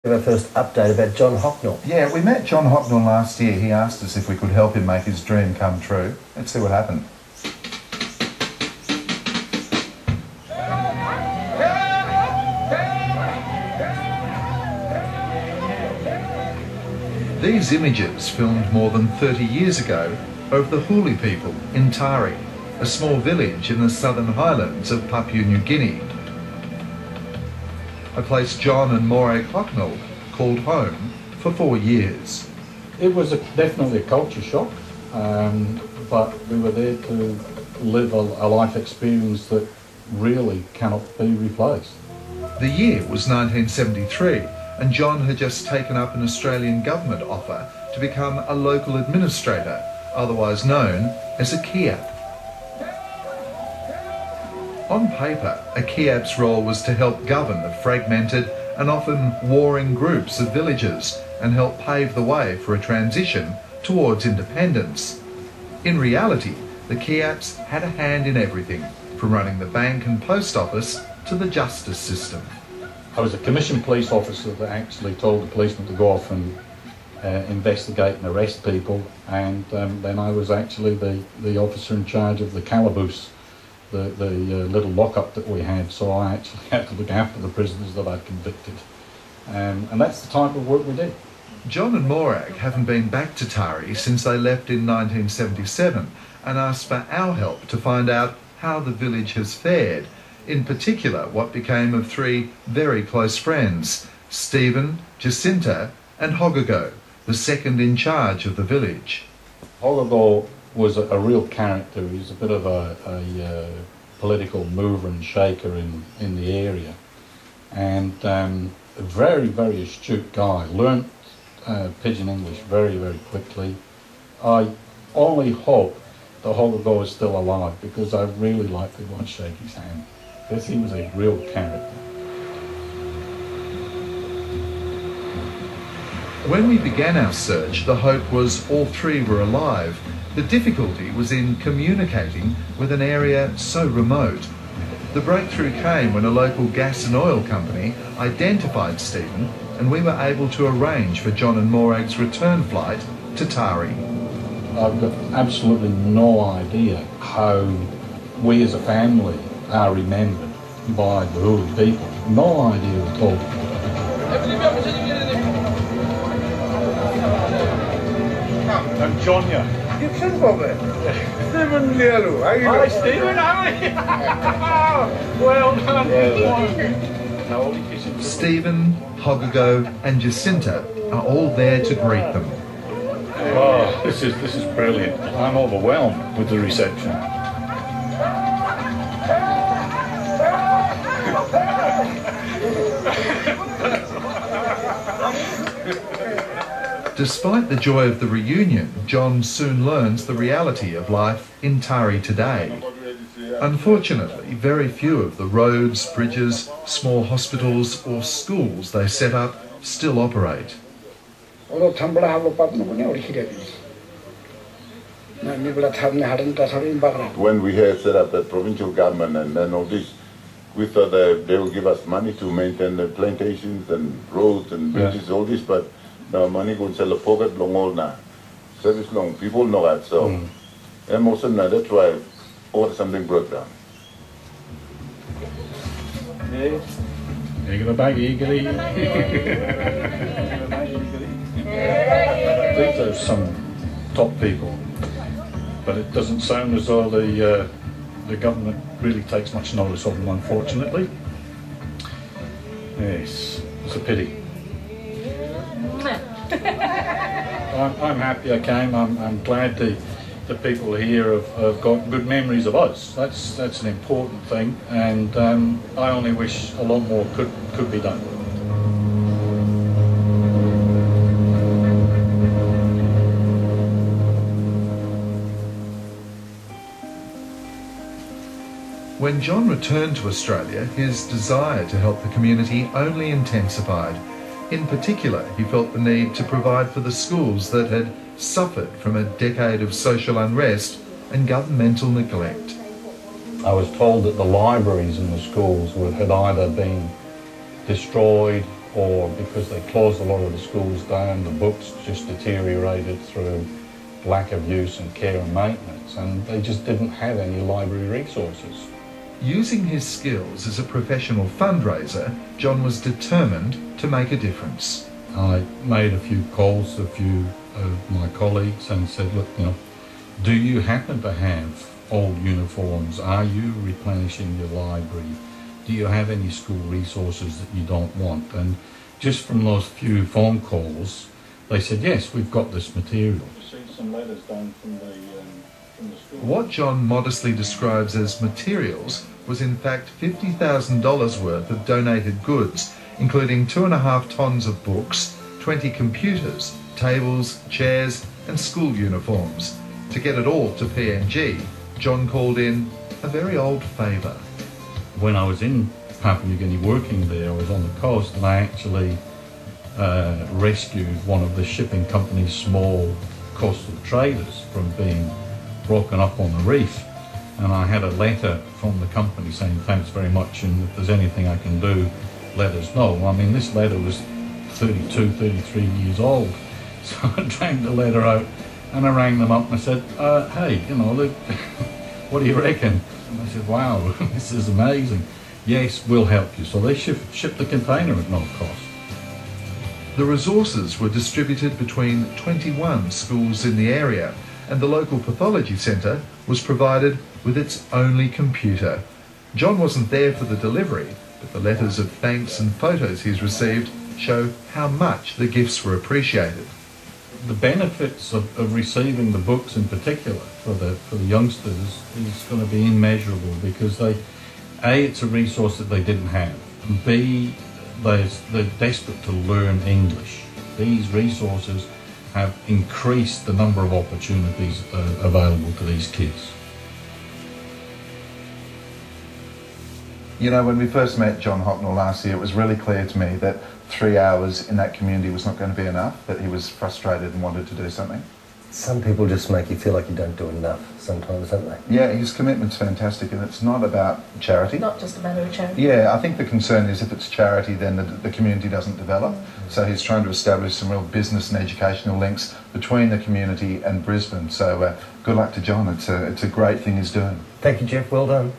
Our first update about John Hocknull. Yeah, we met John Hocknull last year. He asked us if we could help him make his dream come true. Let's see what happened. These images, filmed more than 30 years ago, are of the Huli people in Tari, a small village in the southern highlands of Papua New Guinea. A place John and Morag Hocknull called home for 4 years. It was definitely a culture shock, but we were there to live a life experience that really cannot be replaced. The year was 1973, and John had just taken up an Australian government offer to become a local administrator, otherwise known as a Kiap. On paper, a Kiap's role was to help govern the fragmented and often warring groups of villages and help pave the way for a transition towards independence. In reality, the Kiaps had a hand in everything, from running the bank and post office to the justice system. I was a commissioned police officer that actually told the policemen to go off and investigate and arrest people, and then I was actually the officer in charge of the calaboose, the little lockup that we had, so I actually had to look after the prisoners that I'd convicted. And that's the type of work we did. John and Morag haven't been back to Tari since they left in 1977 and asked for our help to find out how the village has fared, in particular what became of 3 very close friends, Stephen, Jacinta and Hogago, the second in charge of the village. Hogago was a real character. He's a bit of a political mover and shaker in the area, and a very, very astute guy. Learnt Pidgin English very, very quickly. I only hope that Hogago is still alive, because I really like to go and shake his hand, because he was a real character. When we began our search, the hope was all 3 were alive. The difficulty was in communicating with an area so remote. The breakthrough came when a local gas and oil company identified Stephen, and we were able to arrange for John and Morag's return flight to Tari. I've got absolutely no idea how we as a family are remembered by the Huli people. No idea at all. I'm John. Stephen Lialu. Hi, Stephen. Well done. Stephen, Hogago and Jacinta are all there to greet them. Oh, this is brilliant. I'm overwhelmed with the reception. Despite the joy of the reunion, John soon learns the reality of life in Tari today. Unfortunately, very few of the roads, bridges, small hospitals or schools they set up still operate. When we had set up the provincial government and then all this, we thought that they would give us money to maintain the plantations and roads and bridges, all this, but no money go sell a pocket long all now. Service long, people know that, so. And most of them, that's why all something broke down. You got a bag eagerly. These are some top people, but it doesn't sound as though the government really takes much notice of them, unfortunately. Yes, it's a pity. I'm happy I came. I'm glad the people here have got good memories of us. That's an important thing, and I only wish a lot more could be done. When John returned to Australia, his desire to help the community only intensified. In particular, he felt the need to provide for the schools that had suffered from a decade of social unrest and governmental neglect. I was told that the libraries in the schools had either been destroyed or because they closed a lot of the schools down, the books just deteriorated through lack of use and care and maintenance, and they just didn't have any library resources. Using his skills as a professional fundraiser, John was determined to make a difference. I made a few calls to a few of my colleagues and said, look, do you happen to have old uniforms? Are you replenishing your library? Do you have any school resources that you don't want? And just from those few phone calls, they said, yes, we've got this material. See some letters down from the school. What John modestly describes as materials was in fact $50,000 worth of donated goods, including 2.5 tons of books, 20 computers, tables, chairs and school uniforms. To get it all to PNG, John called in a very old favour. When I was in Papua New Guinea working there, I was on the coast, and I actually rescued one of the shipping company's small coastal traders from being broken up on the reef. And I had a letter from the company saying thanks very much, and if there's anything I can do, let us know. I mean, this letter was 32, 33 years old. So I dragged the letter out and I rang them up and I said, hey, look, what do you reckon? And they said, wow, this is amazing. Yes, we'll help you. So they shipped the container at no cost. The resources were distributed between 21 schools in the area, and the local pathology centre was provided with its only computer. John wasn't there for the delivery, but the letters of thanks and photos he's received show how much the gifts were appreciated. The benefits of receiving the books in particular for the youngsters is going to be immeasurable, because it's a resource that they didn't have, and B, they're desperate to learn English. These resources have increased the number of opportunities available to these kids. When we first met John Hocknull last year, it was really clear to me that 3 hours in that community was not going to be enough, that he was frustrated and wanted to do something. Some people just make you feel like you don't do enough sometimes, don't they? Yeah, his commitment's fantastic, and it's not about charity. Not just a matter of charity. Yeah, I think the concern is if it's charity, then the community doesn't develop. So he's trying to establish some real business and educational links between the community and Brisbane. So good luck to John. It's a great thing he's doing. Thank you, Jeff. Well done.